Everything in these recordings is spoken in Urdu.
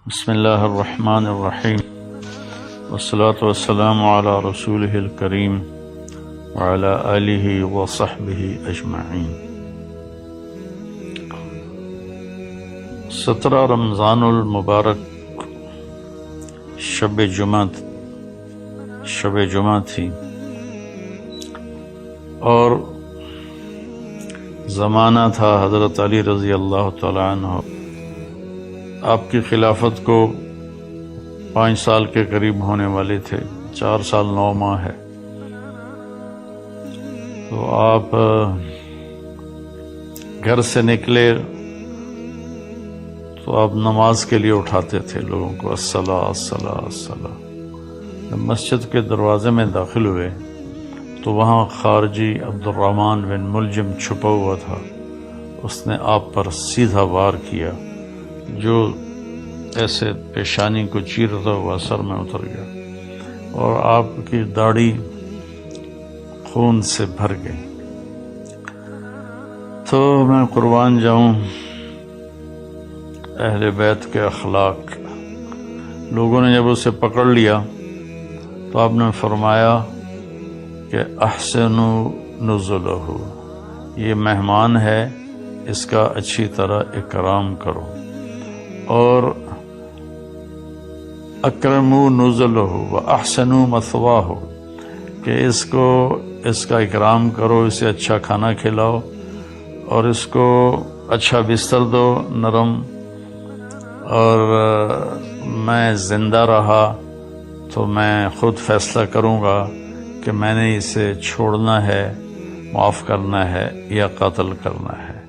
بسم اللہ الرحمن الرحیم والصلاة والسلام علی رسولہ الکریم وعلی آلہ وصحبہ اجمعین۔ 17 رمضان المبارک شب جمعہ تھی اور زمانہ تھا حضرت علی رضی اللہ تعالیٰ عنہ۔ آپ کی خلافت کو 5 سال کے قریب ہونے والے تھے، 4 سال 9 ماہ ہے۔ تو آپ گھر سے نکلے تو آپ نماز کے لیے اٹھاتے تھے لوگوں کو، الصلاۃ الصلاۃ الصلاۃ۔ جب مسجد کے دروازے میں داخل ہوئے تو وہاں خارجی عبد الرحمن بن ملجم چھپا ہوا تھا۔ اس نے آپ پر سیدھا وار کیا جو ایسے پیشانی کو چیرتا ہوا سر میں اتر گیا اور آپ کی داڑھی خون سے بھر گئی۔ تو میں قربان جاؤں اہل بیت کے اخلاق۔ لوگوں نے جب اسے پکڑ لیا تو آپ نے فرمایا کہ احسنوا نزلہ، یہ مہمان ہے، اس کا اچھی طرح اکرام کرو، اور اکرموا نزلہ واحسنوا مثواہ، کہ اس کا اکرام کرو، اسے اچھا کھانا کھلاؤ اور اس کو اچھا بستر دو نرم، اور میں زندہ رہا تو میں خود فیصلہ کروں گا کہ میں نے اسے چھوڑنا ہے، معاف کرنا ہے یا قتل کرنا ہے،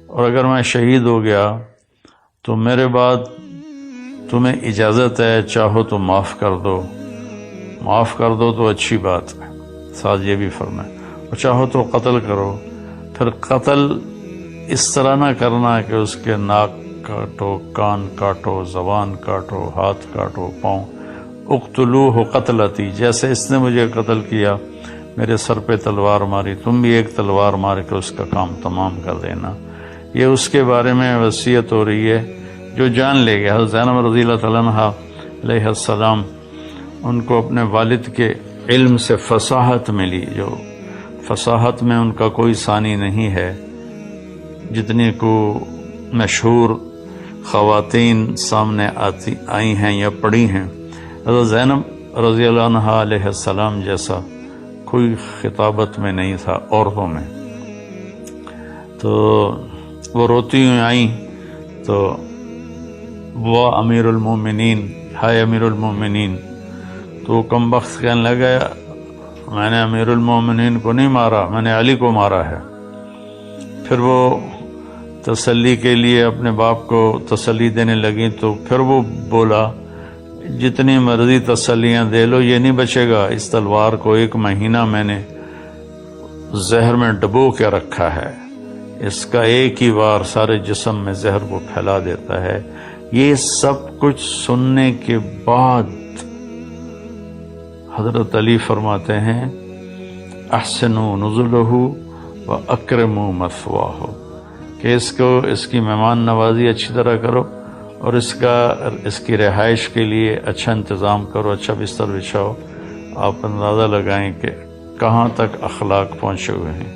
اور اگر میں شہید ہو گیا تو میرے بعد تمہیں اجازت ہے، چاہو تو معاف کر دو تو اچھی بات ہے، ساتھ یہ بھی فرمائے، اور چاہو تو قتل کرو۔ پھر قتل اس طرح نہ کرنا کہ اس کے ناک کاٹو، کان کاٹو، زبان کاٹو، ہاتھ کاٹو، پاؤں۔ اقتلوہ قتلتی، جیسے اس نے مجھے قتل کیا، میرے سر پہ تلوار ماری، تم بھی ایک تلوار مار کے اس کا کام تمام کر دینا۔ یہ اس کے بارے میں وصیت ہو رہی ہے جو جان لے گیا۔ حضرت زینب رضی اللہ تعالیٰ عنہ علیہ السلام، ان کو اپنے والد کے علم سے فصاحت ملی، جو فصاحت میں ان کا کوئی ثانی نہیں ہے۔ جتنی کو مشہور خواتین سامنے آئی ہیں یا پڑھی ہیں، حضرت زینب رضی اللہ عنہ علیہ السلام جیسا کوئی خطابت میں نہیں تھا عورتوں میں۔ تو وہ روتی ہوئی آئیں تو وہ امیر المومنین، ہائے امیر المومنین، تو وہ کم بخت کہنے لگا میں نے امیر المومنین کو نہیں مارا، میں نے علی کو مارا ہے۔ پھر وہ تسلی کے لیے اپنے باپ کو تسلی دینے لگی تو پھر وہ بولا جتنی مرضی تسلیاں دے لو یہ نہیں بچے گا، اس تلوار کو 1 مہینہ میں نے زہر میں ڈبو کے رکھا ہے، اس کا ایک ہی وار سارے جسم میں زہر کو پھیلا دیتا ہے۔ یہ سب کچھ سننے کے بعد حضرت علی فرماتے ہیں احسنوا نزلہ واکرموا مثواہ، کہ اس کی مہمان نوازی اچھی طرح کرو اور اس کی رہائش کے لیے اچھا انتظام کرو، اچھا بستر بچھاؤ۔ آپ اندازہ لگائیں کہ کہاں تک اخلاق پہنچے ہوئے ہیں۔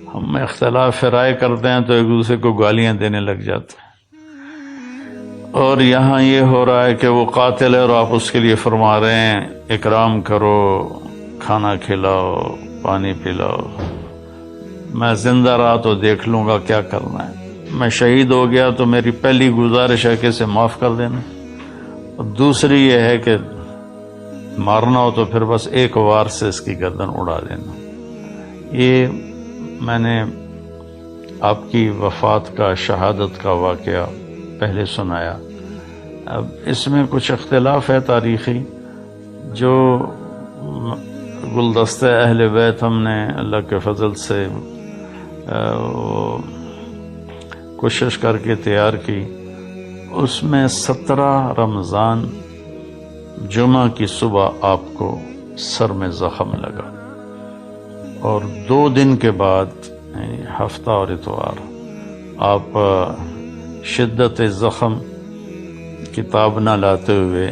ہم اختلاف رائے کرتے ہیں تو ایک دوسرے کو گالیاں دینے لگ جاتے ہیں، اور یہاں یہ ہو رہا ہے کہ وہ قاتل ہے اور آپ اس کے لیے فرما رہے ہیں اکرام کرو، کھانا کھلاؤ، پانی پلاؤ۔ میں زندہ رہا تو دیکھ لوں گا کیا کرنا ہے، میں شہید ہو گیا تو میری پہلی گزارش ہے کہ اسے معاف کر دینا، اور دوسری یہ ہے کہ مارنا ہو تو پھر بس 1 وار سے اس کی گردن اڑا دینا۔ یہ میں نے آپ کی وفات کا، شہادت کا واقعہ پہلے سنایا۔ اب اس میں کچھ اختلاف ہے تاریخی، جو گلدستہ اہل بیت ہم نے اللہ کے فضل سے کوشش کر کے تیار کی، اس میں 17 رمضان جمعہ کی صبح آپ کو سر میں زخم لگا، اور 2 دن کے بعد یعنی ہفتہ اور اتوار آپ شدت زخم کتاب نہ لاتے ہوئے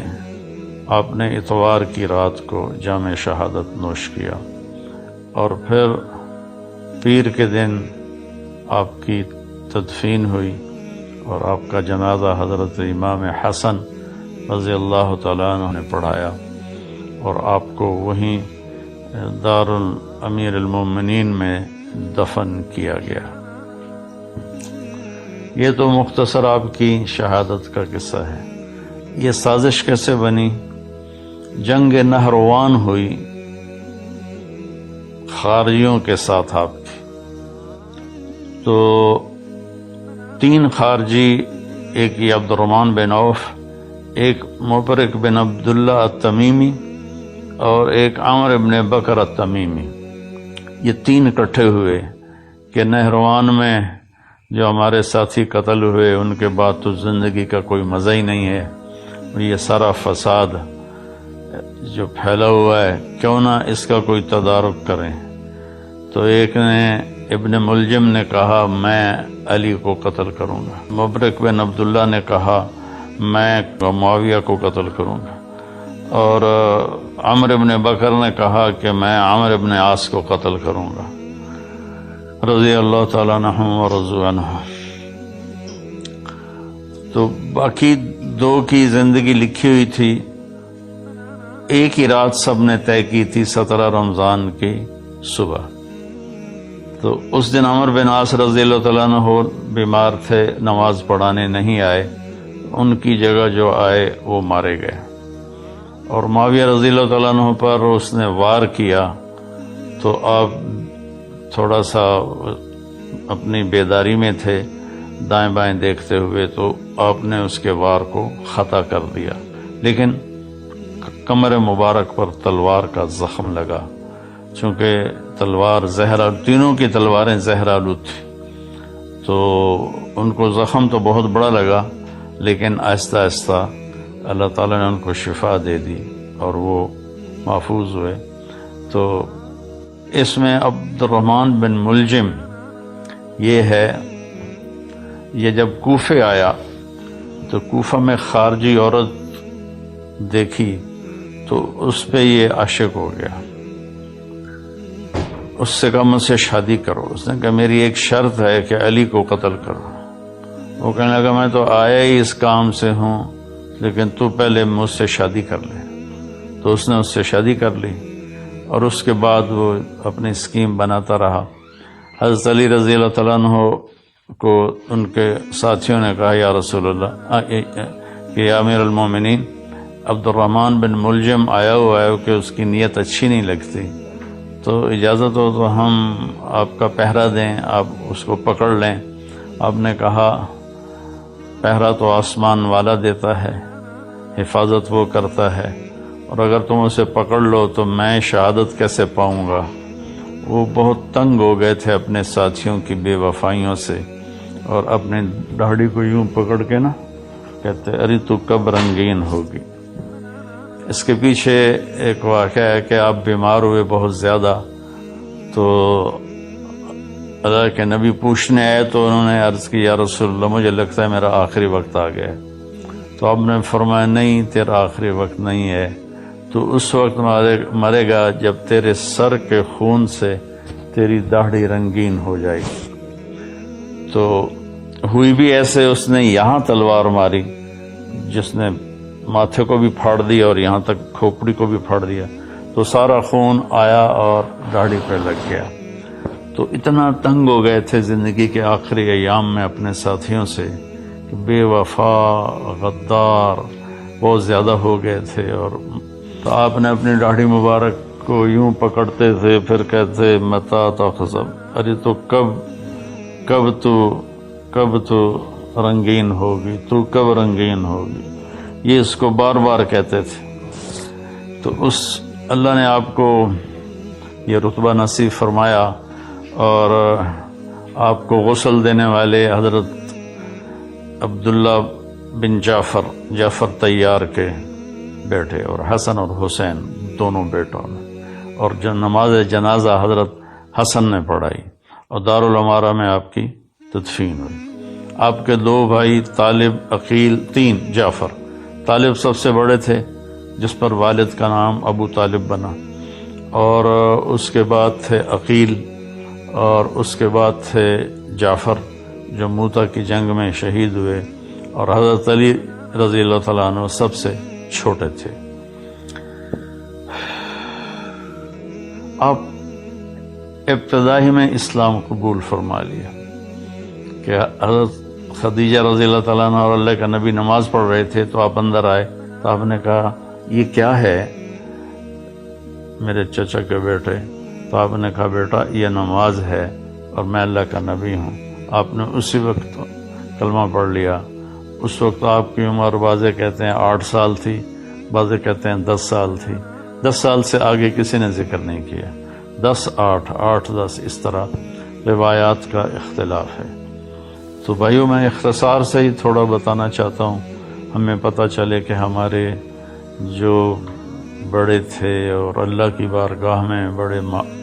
آپ نے اتوار کی رات کو جام شہادت نوش کیا، اور پھر پیر کے دن آپ کی تدفین ہوئی، اور آپ کا جنازہ حضرت امام حسن رضی اللہ تعالیٰ عنہ نے پڑھایا، اور آپ کو وہیں دارالامیر المومنین میں دفن کیا گیا۔ یہ تو مختصر آپ کی شہادت کا قصہ ہے۔ یہ سازش کیسے بنی؟ جنگ نہروان ہوئی خارجیوں کے ساتھ آپ کی، تو 3 خارجی، ایک یہ عبد الرحمن بن عوف، ایک مبرک بن عبداللہ التمیمی، اور ایک عامر بن بکر التمیمی، یہ 3 اکٹھے ہوئے کہ نہروان میں جو ہمارے ساتھی قتل ہوئے ان کے بعد تو زندگی کا کوئی مزہ ہی نہیں ہے، اور یہ سارا فساد جو پھیلا ہوا ہے کیوں نہ اس کا کوئی تدارک کریں۔ تو ایک نے ابن ملجم نے کہا میں علی کو قتل کروں گا، مبرک بن عبداللہ نے کہا میں معاویہ کو قتل کروں گا، اور عمر بن بکر نے کہا کہ میں عمر بن عاص کو قتل کروں گا، رضی اللہ تعالیٰ عنہم ورضوا عنہ۔ تو باقی 2 کی زندگی لکھی ہوئی تھی، ایک ہی رات سب نے طے کی تھی، 17 رمضان کی صبح۔ تو اس دن عمر بن عاص رضی اللہ تعالیٰ عنہ بیمار تھے، نماز پڑھانے نہیں آئے، ان کی جگہ جو آئے وہ مارے گئے، اور معاویہ رضی اللہ تعالیٰ عنہ پر اس نے وار کیا، تو آپ تھوڑا سا اپنی بیداری میں تھے، دائیں بائیں دیکھتے ہوئے، تو آپ نے اس کے وار کو خطا کر دیا، لیکن کمر مبارک پر تلوار کا زخم لگا، چونکہ تلوار زہر، تینوں کی تلواریں زہر آلود تھی، تو ان کو زخم تو بہت بڑا لگا، لیکن آہستہ آہستہ اللہ تعالیٰ نے ان کو شفا دے دی اور وہ محفوظ ہوئے۔ تو اس میں عبد الرحمن بن ملجم یہ ہے، یہ جب کوفے آیا تو کوفہ میں خارجی عورت دیکھی تو اس پہ یہ عاشق ہو گیا، اس سے کہا مجھ سے شادی کرو۔ اس نے کہا میری ایک شرط ہے کہ علی کو قتل کرو۔ وہ کہنے لگا میں تو آیا ہی اس کام سے ہوں، لیکن تو پہلے مجھ سے شادی کر لے۔ تو اس نے اس سے شادی کر لی، اور اس کے بعد وہ اپنی اسکیم بناتا رہا۔ حضرت علی رضی اللہ تعالیٰ عنہ کو ان کے ساتھیوں نے کہا یا رسول اللہ کہ یا امیر المومنین، عبد الرحمن بن ملجم آیا ہوا ہے کہ اس کی نیت اچھی نہیں لگتی، تو اجازت ہو تو ہم آپ کا پہرا دیں، آپ اس کو پکڑ لیں۔ آپ نے کہا پہرا تو آسمان والا دیتا ہے، حفاظت وہ کرتا ہے، اور اگر تم اسے پکڑ لو تو میں شہادت کیسے پاؤں گا؟ وہ بہت تنگ ہو گئے تھے اپنے ساتھیوں کی بے وفائیوں سے، اور اپنے داڑھی کو یوں پکڑ کے نا کہتے ارے تو کب رنگین ہوگی۔ اس کے پیچھے ایک واقعہ ہے کہ آپ بیمار ہوئے بہت زیادہ، تو اللہ کے نبی پوچھنے آئے تو انہوں نے عرض کی یا رسول اللہ مجھے لگتا ہے میرا آخری وقت آ گیا۔ تو آپ نے فرمایا نہیں، تیرا آخری وقت نہیں ہے، تو اس وقت مرے گا جب تیرے سر کے خون سے تیری داڑھی رنگین ہو جائے گی۔ تو ہوئی بھی ایسے، اس نے یہاں تلوار ماری جس نے ماتھے کو بھی پھاڑ دیا اور یہاں تک کھوپڑی کو بھی پھاڑ دیا، تو سارا خون آیا اور داڑھی پہ لگ گیا۔ تو اتنا تنگ ہو گئے تھے زندگی کے آخری ایام میں اپنے ساتھیوں سے کہ بے وفا غدار بہت زیادہ ہو گئے تھے، اور تو آپ نے اپنی داڑھی مبارک کو یوں پکڑتے تھے، پھر کہتے متا تخزب، ارے تو کب تو رنگین ہوگی، تو کب رنگین ہوگی، یہ اس کو بار بار کہتے تھے۔ تو اس اللہ نے آپ کو یہ رتبہ نصیب فرمایا، اور آپ کو غسل دینے والے حضرت عبداللہ بن جعفر طیار کے بیٹے، اور حسن اور حسین دونوں بیٹوں نے، اور نماز جنازہ حضرت حسن نے پڑھائی، اور دارالعمارہ میں آپ کی تدفین ہوئی۔ آپ کے 2 بھائی طالب، عقیل، 3 جعفر، طالب سب سے بڑے تھے، جس پر والد کا نام ابو طالب بنا، اور اس کے بعد تھے عقیل، اور اس کے بعد تھے جعفر جو موتا کی جنگ میں شہید ہوئے، اور حضرت علی رضی اللہ تعالیٰ عنہ سب سے چھوٹے تھے۔ آپ ابتدائی میں اسلام قبول فرما لیا کہ حضرت خدیجہ رضی اللہ تعالیٰ عنہ اور اللہ کا نبی نماز پڑھ رہے تھے تو آپ اندر آئے، تو آپ نے کہا یہ کیا ہے میرے چچا کے بیٹے؟ تو آپ نے کہا بیٹا یہ نماز ہے اور میں اللہ کا نبی ہوں۔ آپ نے اسی وقت کلمہ پڑھ لیا۔ اس وقت آپ کی عمر بعضے کہتے ہیں 8 سال تھی، بعضے کہتے ہیں 10 سال تھی۔ 10 سال سے آگے کسی نے ذکر نہیں کیا، 10 8 8 10 اس طرح روایات کا اختلاف ہے۔ تو بھائیوں میں اختصار سے ہی تھوڑا بتانا چاہتا ہوں، ہمیں پتہ چلے کہ ہمارے جو بڑے تھے اور اللہ کی بارگاہ میں بڑے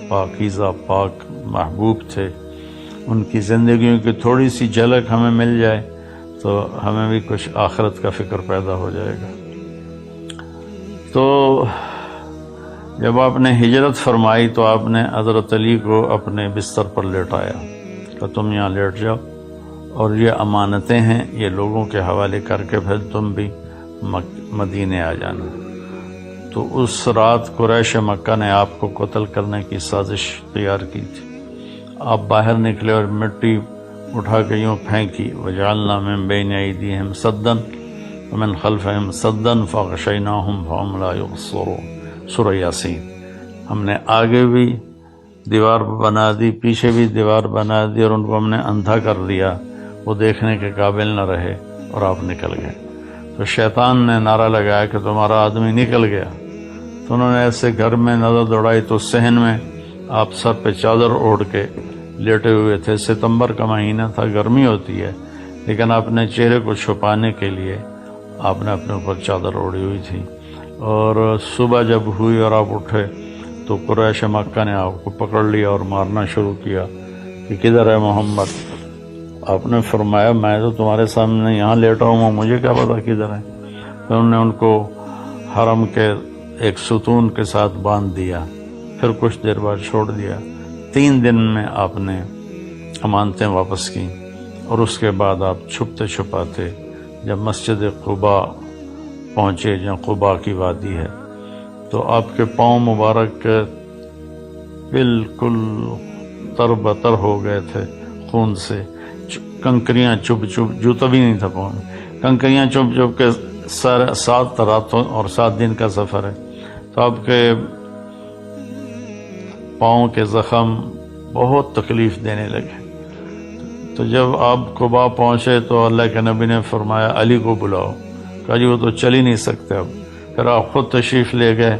پاکیزہ پاک محبوب تھے، ان کی زندگیوں کی تھوڑی سی جھلک ہمیں مل جائے تو ہمیں بھی کچھ آخرت کا فکر پیدا ہو جائے گا۔ تو جب آپ نے ہجرت فرمائی تو آپ نے حضرت علی کو اپنے بستر پر لیٹایا کہ تم یہاں لیٹ جاؤ، اور یہ امانتیں ہیں، یہ لوگوں کے حوالے کر کے پھر تم بھی مدینے آ جانا۔ تو اس رات قریش مکہ نے آپ کو قتل کرنے کی سازش تیار کی تھی۔ آپ باہر نکلے اور مٹی اٹھا کے یوں پھینکی، وجعلنا من بین ایدیہم سدا ومن خلفہم سدا فغشیناہم فہم لا یبصرون، سورہ یاسین۔ ہم نے آگے بھی دیوار بنا دی، پیچھے بھی دیوار بنا دی، اور ان کو ہم نے اندھا کر دیا، وہ دیکھنے کے قابل نہ رہے اور آپ نکل گئے۔ تو شیطان نے نعرہ لگایا کہ تمہارا آدمی نکل گیا۔ تو انہوں نے ایسے گھر میں نظر دوڑائی تو صحن میں آپ سر پہ چادر اوڑھ کے لیٹے ہوئے تھے۔ ستمبر کا مہینہ تھا، گرمی ہوتی ہے، لیکن اپنے چہرے کو چھپانے کے لیے آپ نے اپنے اوپر چادر اوڑھی ہوئی تھی۔ اور صبح جب ہوئی اور آپ اٹھے تو قریش مکہ نے آپ کو پکڑ لیا اور مارنا شروع کیا کہ کدھر ہے محمد؟ آپ نے فرمایا میں تو تمہارے سامنے یہاں لیٹا ہوں، مجھے کیا پتا کدھر ہے؟ تو انہوں نے ان کو حرم کے ایک ستون کے ساتھ باندھ دیا، پھر کچھ دیر بعد چھوڑ دیا۔ 3 دن میں آپ نے امانتیں واپس کی، اور اس کے بعد آپ چھپتے چھپاتے جب مسجد قباء پہنچے، جہاں قباء کی وادی ہے، تو آپ کے پاؤں مبارک بالکل تر بتر ہو گئے تھے خون سے، کنکریاں چپ چپ، جوتا بھی نہیں تھا پاؤں میں، کنکریاں چپ چپ کے 7 راتوں اور 7 دن کا سفر ہے۔ تو آپ کے پاؤں کے زخم بہت تکلیف دینے لگے۔ تو جب آپ قباء پہنچے تو اللہ کے نبی نے فرمایا علی کو بلاؤ، کہا جی وہ تو چل ہی نہیں سکتے اب۔ پھر آپ خود تشریف لے گئے،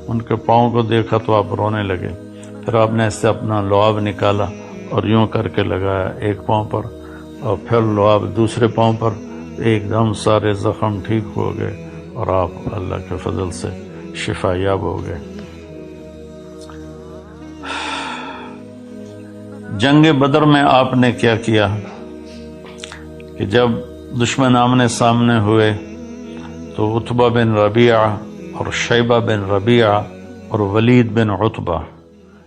ان کے پاؤں کو دیکھا تو آپ رونے لگے۔ پھر آپ نے اس سے اپنا لعاب نکالا اور یوں کر کے لگایا ایک پاؤں پر، اور پھر لعاب دوسرے پاؤں پر، ایک دم سارے زخم ٹھیک ہو گئے اور آپ اللہ کے فضل سے شفا یاب ہو گئے۔ جنگ بدر میں آپ نے کیا کیا کہ جب دشمن آمنے سامنے ہوئے تو عتبہ بن ربیعہ اور شیبہ بن ربیعہ اور ولید بن عتبہ،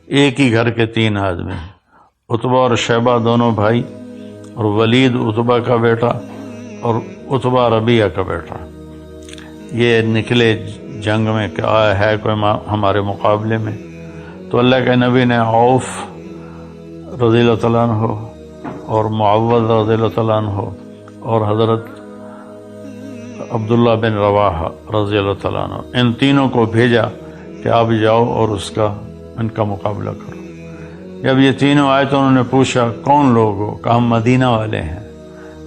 ایک ہی گھر کے 3 آدمی، عتبہ اور شیبہ دونوں بھائی، اور ولید عتبہ کا بیٹا اور عتبہ ربیعہ کا بیٹا، یہ نکلے جنگ میں کہ آیا ہے کوئی ہمارے مقابلے میں۔ تو اللہ کے نبی نے عوف رضی اللہ تعالیٰ عنہ اور معوذ رضی اللہ تعالیٰ عنہ اور حضرت عبداللہ بن رواحہ رضی اللہ تعالیٰ عنہ، ان تینوں کو بھیجا کہ آپ جاؤ اور ان کا مقابلہ کرو۔ جب یہ تینوں آئے تو انہوں نے پوچھا کون لوگ ہو؟ کہا ہم مدینہ والے ہیں۔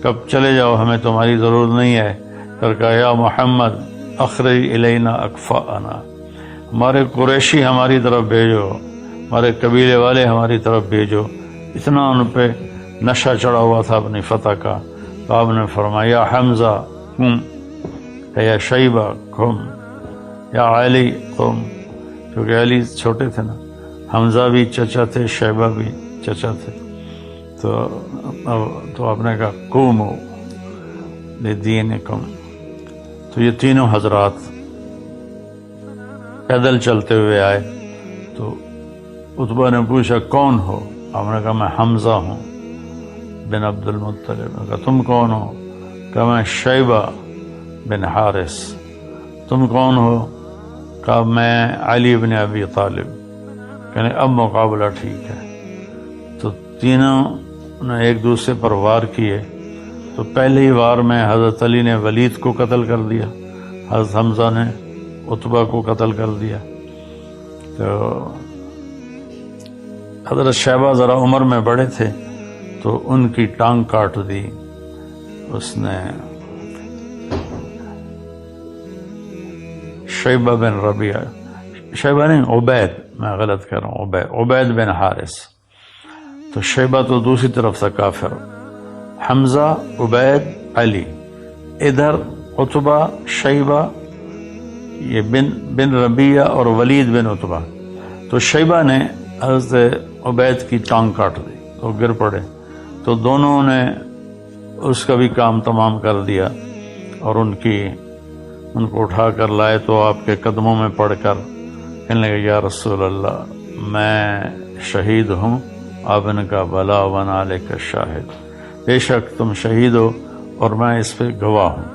کب چلے جاؤ، ہمیں تمہاری ضرورت نہیں ہے۔ پھر کہا یا محمد اخرج الینا اکفاءنا، ہمارے قریشی ہماری طرف بھیجو، ہمارے قبیلے والے ہماری طرف بھیجو۔ اتنا ان پہ نشہ چڑھا ہوا تھا اپنی فتح کا۔ تو آپ نے فرمایا یا حمزہ قم، یا شیبہ قم، یا علی قم، کیونکہ علی چھوٹے تھے نا، حمزہ بھی چچا تھے، شیبہ بھی چچا تھے۔ تو آپ نے کہا قوموا لدینکم، تو یہ تینوں حضرات پیدل چلتے ہوئے آئے. تو عتبہ نے پوچھا کون ہو؟ آپ نے کہا میں حمزہ ہوں بن عبد المطلب. نے کہا تم کون ہو؟ کہا میں شیبہ بن حارث. تم کون ہو؟ کہا میں علی بن ابی طالب. کہنے اب مقابلہ ٹھیک ہے. تو تینوں نے ایک دوسرے پر وار کیے. تو پہلے ہی وار میں حضرت علی نے ولید کو قتل کر دیا، حضرت حمزہ نے عتبہ کو قتل کر دیا. تو حضرت شیبہ ذرا عمر میں بڑے تھے تو ان کی ٹانگ کاٹ دی اس نے. شیبہ بن ربیعہ، شیبہ نہیں عبید، میں غلط کر رہا ہوں، عبید بن حارث. تو شیبہ تو دوسری طرف سے کافر، حمزہ، عبید، علی. ادھر عتبہ، شیبہ، یہ بن ربیعہ اور ولید بن عتبہ. تو شیبہ نے حضرت عبید کی ٹانگ کاٹ دی تو گر پڑے. تو دونوں نے اس کا بھی کام تمام کر دیا اور ان کو اٹھا کر لائے. تو آپ کے قدموں میں پڑھ کر کہنے لگے یا رسول اللہ میں شہید ہوں. آپ نے کہا بلا ونعلیک شاہد، بے شک تم شہید ہو اور میں اس پہ گواہ ہوں.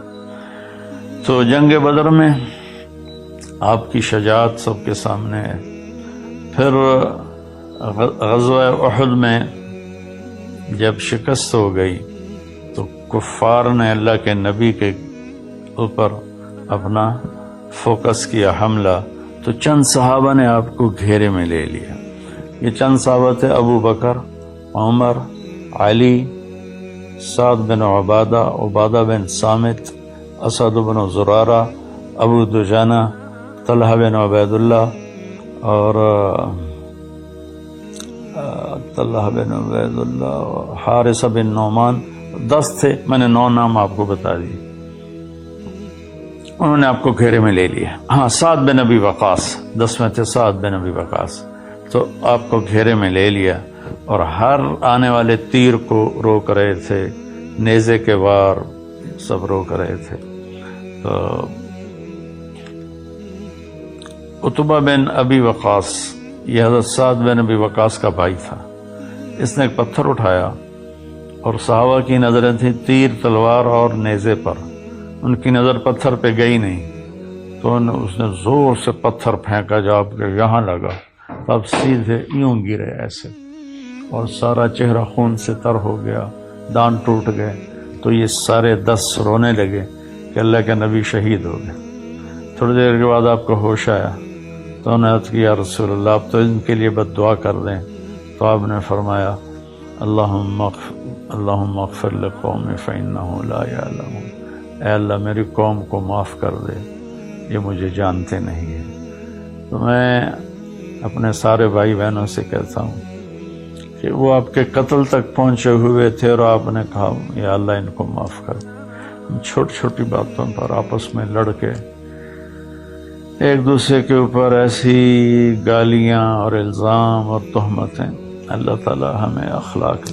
تو جنگ بدر میں آپ کی شجاعت سب کے سامنے ہے. پھر غزوہ احد میں جب شکست ہو گئی تو کفار نے اللہ کے نبی کے اوپر اپنا فوکس کیا حملہ. تو چند صحابہ نے آپ کو گھیرے میں لے لیا. یہ چند صحابہ تھے ابو بکر، عمر، علی، سعد بن عبادہ، عبادہ بن صامت، اسد بن زرارہ، ابو دجانہ، طلحہ بن عبید اللہ اور حارثہ بن نعمان. 10 تھے، میں نے 9 نام آپ کو بتا دیے. انہوں نے آپ کو گھیرے میں لے لیا. ہاں سعد بن ابی وقاص 10 میں تھے، سعد بن ابی وقاص. تو آپ کو گھیرے میں لے لیا اور ہر آنے والے تیر کو روک رہے تھے، نیزے کے وار سب روک رہے تھے. تو عتبہ بن ابی وقاص یہ حضرت سعد بن ابی وقاص کا بھائی تھا. اس نے ایک پتھر اٹھایا اور صحابہ کی نظریں تھیں تیر، تلوار اور نیزے پر. ان کی نظر پتھر پہ گئی نہیں تو اس نے زور سے پتھر پھینکا جو آپ کے یہاں لگا. اب سیدھے یوں گرے ایسے اور سارا چہرہ خون سے تر ہو گیا، دان ٹوٹ گئے. تو یہ سارے 10 رونے لگے کہ اللہ کے نبی شہید ہو گئے. تھوڑی دیر کے بعد آپ کو ہوش آیا تو انہوں نے عرض کیا یا رسول اللہ آپ تو ان کے لیے بد دعا کر دیں. تو آپ نے فرمایا اللہم اغفر لقومی فإنہم لا یعلمون، اے اللہ میری قوم کو معاف کر دے، یہ مجھے جانتے نہیں ہیں. تو میں اپنے سارے بھائی بہنوں سے کہتا ہوں کہ وہ آپ کے قتل تک پہنچے ہوئے تھے اور آپ نے کہا یا اللہ ان کو معاف کر دے. چھوٹی چھوٹی باتوں پر آپس میں لڑ کے ایک دوسرے کے اوپر ایسی گالیاں اور الزام اور تہمتیں، اللہ تعالی ہمیں اخلاق